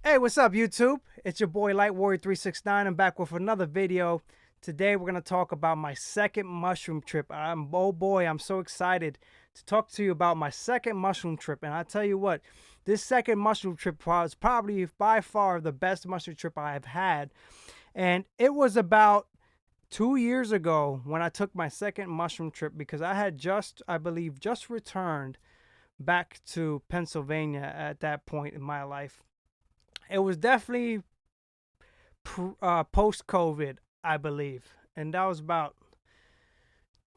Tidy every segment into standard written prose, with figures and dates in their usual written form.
Hey, what's up, YouTube? It's your boy Light Warrior 369. I'm back with another video. Today we're gonna talk about my second mushroom trip. Oh boy, I'm so excited to talk to you about my second mushroom trip. And I tell you what, this second mushroom trip was probably by far the best mushroom trip I have had. And it was about 2 years ago when I took my second mushroom trip because I had I believe, just returned back to Pennsylvania at that point in my life. It was definitely post COVID, I believe, and that was about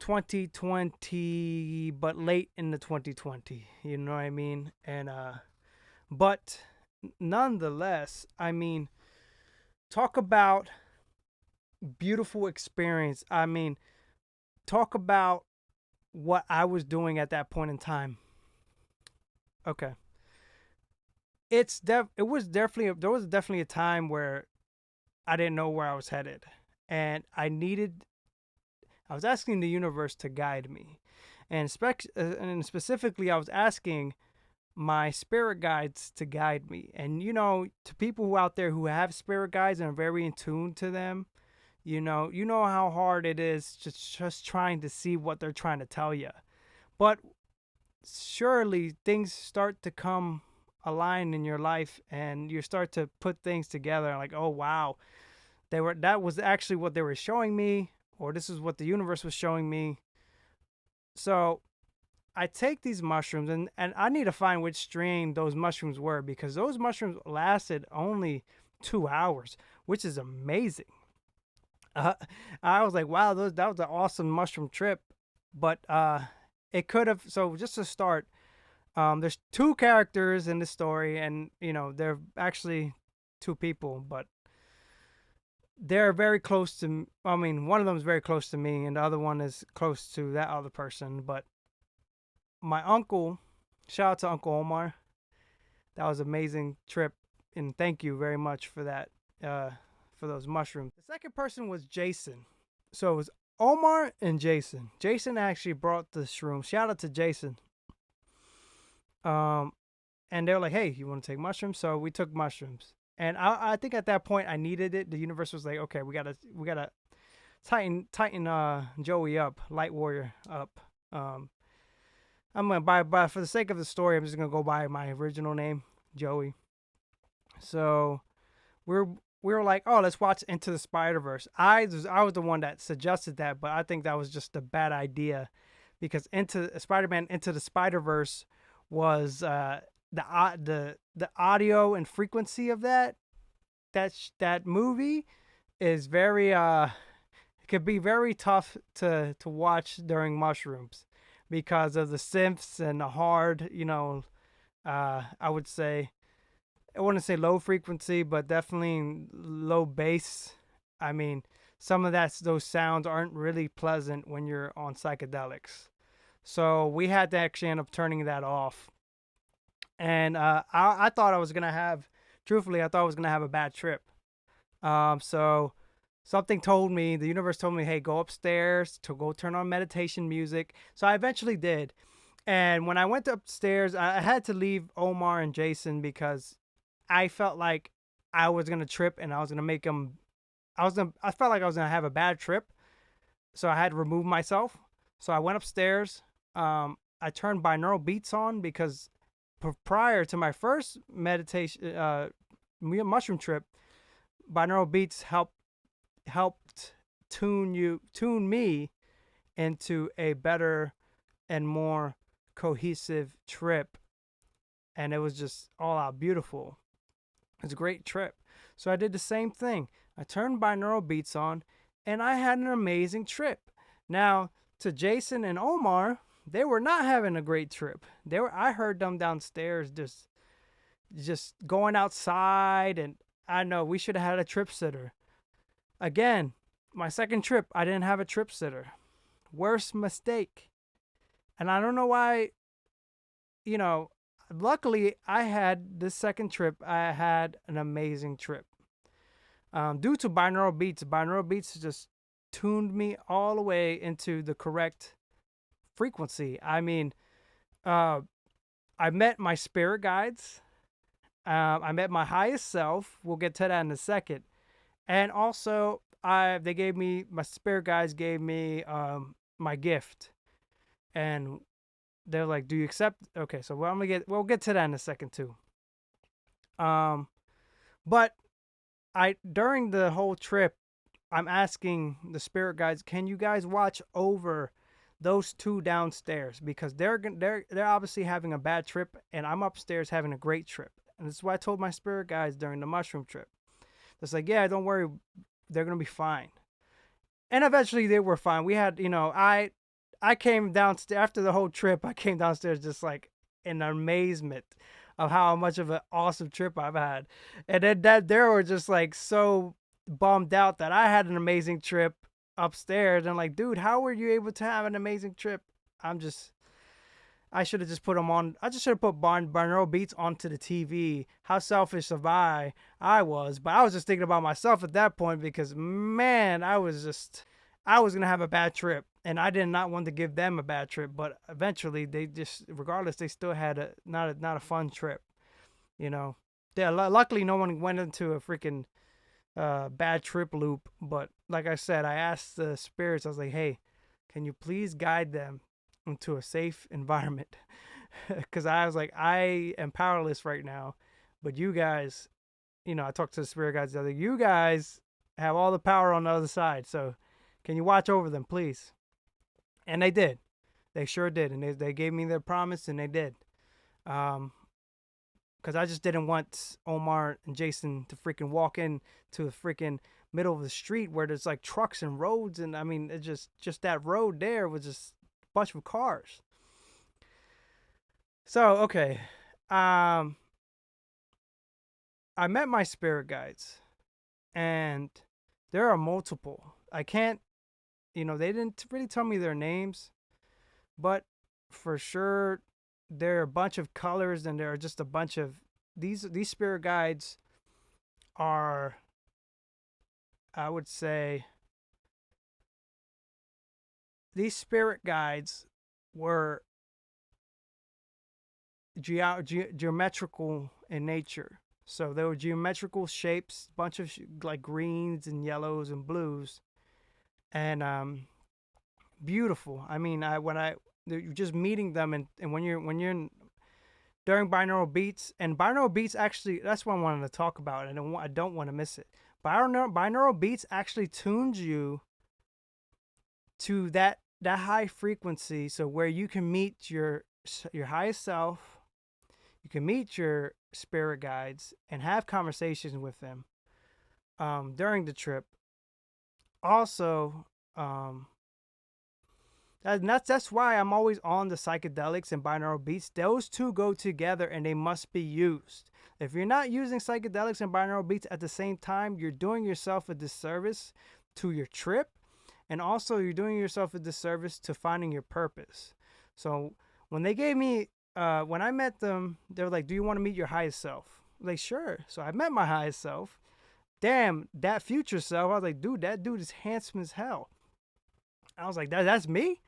2020, but late in the 2020. You know what I mean? And but nonetheless, I mean, talk about beautiful experience. I mean, talk about what I was doing at that point in time. Okay, it was definitely there was definitely a time where I didn't know where I was headed, and I was asking the universe to guide me, and specifically, I was asking my spirit guides to guide me. And to people who out there who have spirit guides and are very in tune to them, you know how hard it is just trying to see what they're trying to tell you. But surely things start to come align in your life, and you start to put things together. Like, oh wow, that was actually what they were showing me, or this is what the universe was showing me. So I take these mushrooms, and I need to find which strain those mushrooms were, because those mushrooms lasted only 2 hours, which is amazing. Uh, I was like, wow, that was an awesome mushroom trip. But it could have. So just to start, there's two characters in the story, and they're actually two people, but they're very close to. I mean, one of them is very close to me, and the other one is close to that other person. But my uncle, shout out to Uncle Omar. That was an amazing trip, and thank you very much for that. For those mushrooms. The second person was Jason. So it was Omar and Jason. Jason actually brought the shroom. Shout out to Jason. Um, and they were like, "Hey, you want to take mushrooms?" So we took mushrooms, and I think at that point I needed it. The universe was like, "Okay, we gotta tighten Joey up, Light Warrior up." I'm gonna by for the sake of the story, I'm just gonna go by my original name, Joey. So we're we were like, oh, let's watch Into the Spider Verse. I was the one that suggested that, but I think that was just a bad idea, because Into Spider-Man Into the Spider Verse was the audio and frequency of that movie is very it could be very tough to watch during mushrooms, because of the synths and the hard, I would say, I wouldn't say low frequency, but definitely low bass. I mean, some of those sounds aren't really pleasant when you're on psychedelics. So we had to actually end up turning that off. And I thought I was gonna have, truthfully, I thought I was gonna have a bad trip. So something told me, the universe told me, hey, go upstairs to go turn on meditation music. So I eventually did. And when I went upstairs, I had to leave Omar and Jason because I felt like I was gonna trip, and I was gonna make them. I felt like I was gonna have a bad trip, so I had to remove myself. So I went upstairs. I turned binaural beats on, because prior to my first meditation, mushroom trip, binaural beats helped tune me into a better and more cohesive trip, and it was just all out beautiful. It was a great trip. So I did the same thing. I turned binaural beats on, and I had an amazing trip. Now, to Jason and Omar, they were not having a great trip. I heard them downstairs just going outside, and I know we should have had a trip sitter. Again, my second trip, I didn't have a trip sitter. Worst mistake. And I don't know why, you know, luckily I had this second trip, I had an amazing trip. Due to binaural beats just tuned me all the way into the correct frequency. I mean, I met my spirit guides. I met my highest self. We'll get to that in a second. And also, they gave me my spirit guides gave me my gift, and they're like, "Do you accept?" Okay, so we'll get to that in a second too. Um, but I during the whole trip, I'm asking the spirit guides, "Can you guys watch over those two downstairs because they're obviously having a bad trip, and I'm upstairs having a great trip." And this is what I told my spirit guides during the mushroom trip. It's like, "Yeah, don't worry, they're gonna be fine." And eventually they were fine. We had, I came downstairs after the whole trip. I came downstairs just like in amazement of how much of an awesome trip I've had, and then that they were just like so bummed out that I had an amazing trip upstairs. And like, dude, how were you able to have an amazing trip? I'm just I should have just put them on. I just should have put binaural beats onto the TV. How selfish of I was, but I was just thinking about myself at that point because man, I was gonna have a bad trip, and I did not want to give them a bad trip. But eventually, they just, regardless, they still had a not a fun trip. You know, yeah. Luckily, no one went into a freaking bad trip loop. But like I said, I asked the spirits. I was like, hey, can you please guide them into a safe environment? Because I was like, I am powerless right now, but you guys, I talked to the spirit guides the other. You guys have all the power on the other side, so can you watch over them, please? And they did. They sure did, and they gave me their promise, and they did. Because I just didn't want Omar and Jason to freaking walk in to the freaking middle of the street where there's like trucks and roads, and I mean, it just that road there was just a bunch of cars. So okay, I met my spirit guides, and there are multiple. I can't, they didn't really tell me their names, but for sure there are a bunch of colors, and there are just a bunch of these spirit guides are, I would say, these spirit guides were geometrical in nature. So there were geometrical shapes, bunch of like greens and yellows and blues, and beautiful. I mean, just meeting them, and when you're during binaural beats, and binaural beats actually, that's what I wanted to talk about, and I don't want to miss it. Binaural beats actually tunes you to that high frequency, so where you can meet your highest self, you can meet your spirit guides and have conversations with them during the trip. Also, that's why I'm always on the psychedelics and binaural beats. Those two go together, and they must be used. If you're not using psychedelics and binaural beats at the same time, you're doing yourself a disservice to your trip, and also you're doing yourself a disservice to finding your purpose. So when they gave me, when I met them, they were like, "Do you want to meet your highest self?" I'm like, sure. So I met my highest self. Damn, that future self. I was like, dude, that dude is handsome as hell. I was like, that's me.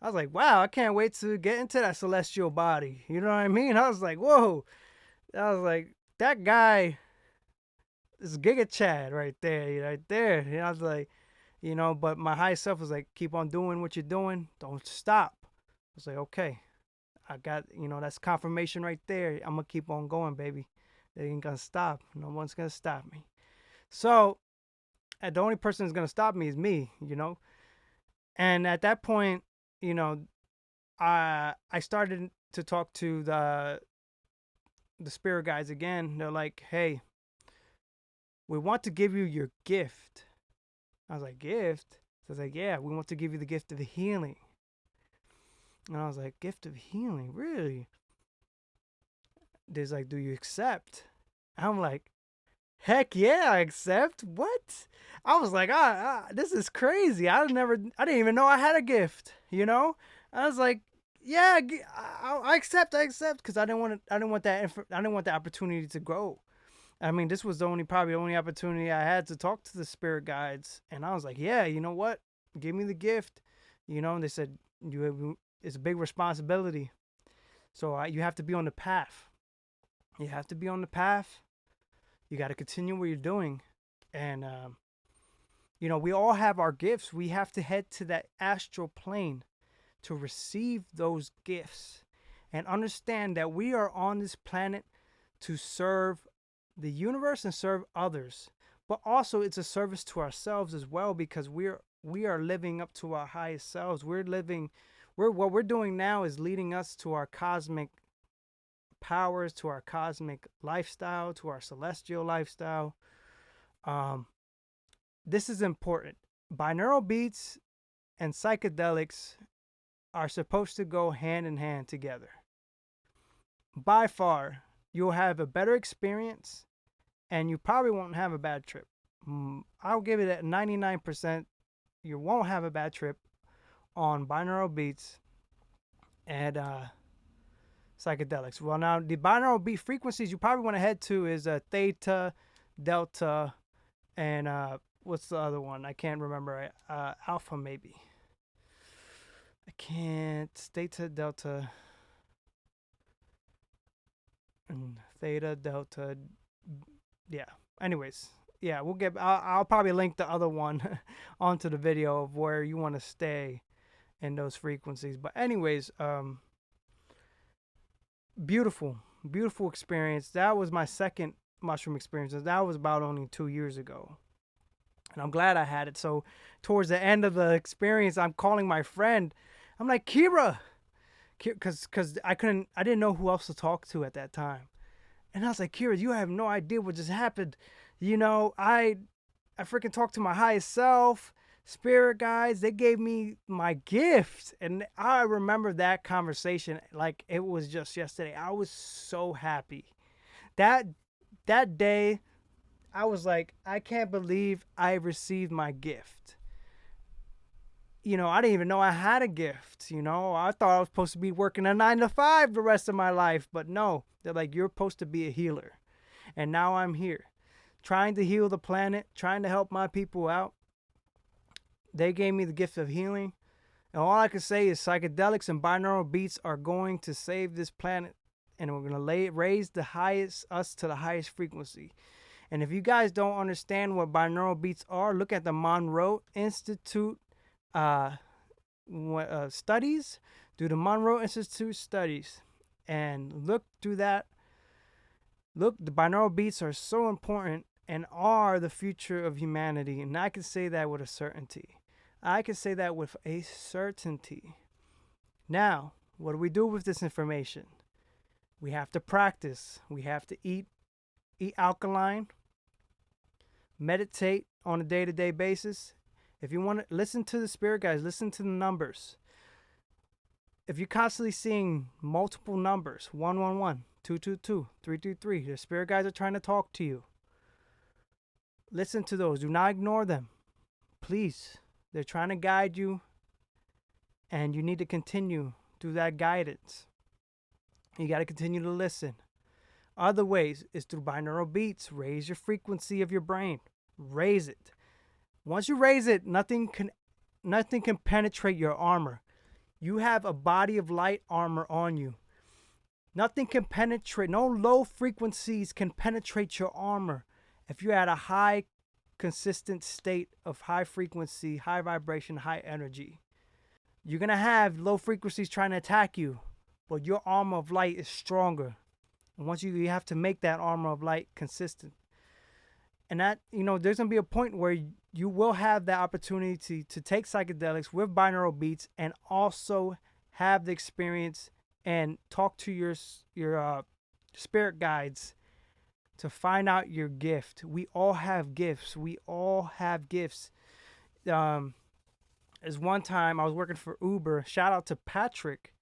I was like, wow, I can't wait to get into that celestial body. You know what I mean? I was like, whoa. I was like, that guy is Giga Chad right there, right there. And I was like, but my higher self was like, keep on doing what you're doing. Don't stop. I was like, okay, I got, that's confirmation right there. I'm going to keep on going, baby. They ain't going to stop. No one's going to stop me. So, the only person that's going to stop me is me, And at that point, I started to talk to the spirit guides again. They're like, hey, we want to give you your gift. I was like, gift? So I was like, yeah, we want to give you the gift of healing. And I was like, gift of healing? Really? There's like, do you accept? I'm like, heck yeah, I accept. What? I was like, this is crazy. I didn't even know I had a gift, I was like, yeah, I accept, because I didn't want the opportunity to grow. I mean, this was probably the only opportunity I had to talk to the spirit guides, and I was like, yeah, you know what? Give me the gift, And they said, it's a big responsibility, so you have to be on the path. You have to be on the path. You got to continue what you're doing. And, we all have our gifts. We have to head to that astral plane to receive those gifts and understand that we are on this planet to serve the universe and serve others. But also it's a service to ourselves as well, because we are living up to our highest selves. What we're doing now is leading us to our cosmic powers, to our cosmic lifestyle, to our celestial lifestyle. This is important. Binaural beats and psychedelics are supposed to go hand in hand together. By far, you'll have a better experience and you probably won't have a bad trip. I'll give it at 99%. You won't have a bad trip on binaural beats and psychedelics. Well, now the binaural beat frequencies you probably want to head to is theta, delta, and what's the other one? I can't remember. Alpha maybe. I can't. Theta, delta, and theta, delta. Yeah. Anyways, yeah, we'll get. I'll probably link the other one onto the video of where you want to stay in those frequencies. But anyways, beautiful experience. That was my second mushroom experience. That was about only 2 years ago. And I'm glad I had it. So towards the end of the experience, I'm calling my friend. I'm like, Kira, because I didn't know who else to talk to at that time. And I was like, Kira, you have no idea what just happened. I freaking talked to my highest self, spirit guides. They gave me my gift. And I remember that conversation like it was just yesterday. I was so happy. That day, I was like, I can't believe I received my gift. I didn't even know I had a gift. I thought I was supposed to be working a 9 to 5 the rest of my life. But no, they're like, you're supposed to be a healer. And now I'm here trying to heal the planet, trying to help my people out. They gave me the gift of healing. And all I can say is psychedelics and binaural beats are going to save this planet. And we're going to raise us to the highest frequency. And if you guys don't understand what binaural beats are, look at the Monroe Institute studies. Do the Monroe Institute studies and look through that. Look, the binaural beats are so important and are the future of humanity. And I can say that with a certainty. Now, what do we do with this information? We have to practice. We have to eat alkaline, meditate on a day-to-day basis. If you want to listen to the spirit guides, listen to the numbers. If you're constantly seeing multiple numbers, 111, 222, 323, the spirit guides are trying to talk to you. Listen to those. Do not ignore them. Please. They're trying to guide you, and you need to continue through that guidance. You got to continue to listen. Other ways is through binaural beats. Raise your frequency of your brain. Raise it. Once you raise it, nothing can penetrate your armor. You have a body of light armor on you. Nothing can penetrate. No low frequencies can penetrate your armor. If you're at a high, consistent state of high frequency, high vibration, high energy, you're going to have low frequencies trying to attack you, but your armor of light is stronger. And once you have to make that armor of light consistent. And that, there's going to be a point where you will have the opportunity to take psychedelics with binaural beats and also have the experience and talk to your spirit guides to find out your gift. We all have gifts. As one time I was working for Uber. Shout out to Patrick.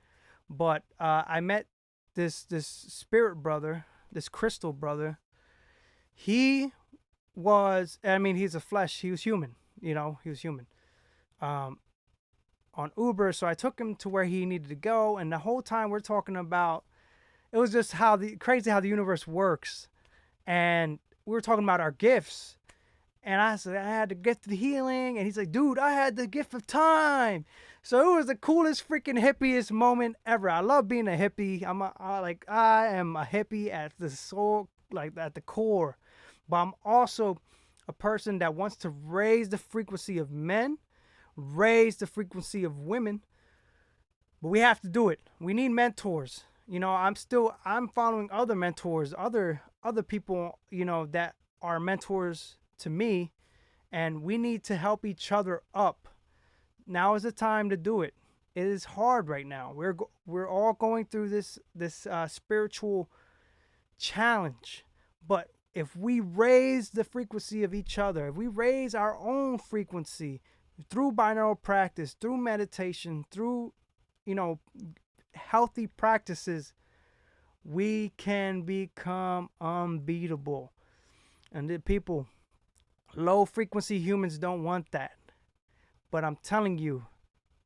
But I met this spirit brother, this crystal brother. He's a flesh. He was human. He was human. On Uber, so I took him to where he needed to go, and the whole time we're talking about, it was just crazy how the universe works, and we were talking about our gifts, and I said I had the gift of healing, and he's like, dude, I had the gift of time. So it was the coolest freaking hippiest moment ever. I love being a hippie. I am a hippie at the soul, like at the core. But I'm also a person that wants to raise the frequency of men, raise the frequency of women. But we have to do it. We need mentors. I'm following other mentors, other people, that are mentors to me, and we need to help each other up. Now is the time to do it. It is hard right now. We're all going through this spiritual challenge, but if we raise the frequency of each other, if we raise our own frequency through binaural practice, through meditation, through you know healthy practices, we can become unbeatable. And the people, low frequency humans don't want that. But I'm telling you,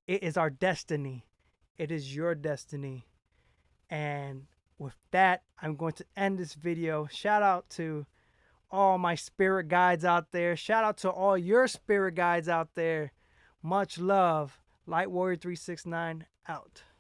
it is our destiny. It is your destiny. And with that, I'm going to end this video. Shout out to all my spirit guides out there. Shout out to all your spirit guides out there. Much love. Light Warrior 369 out.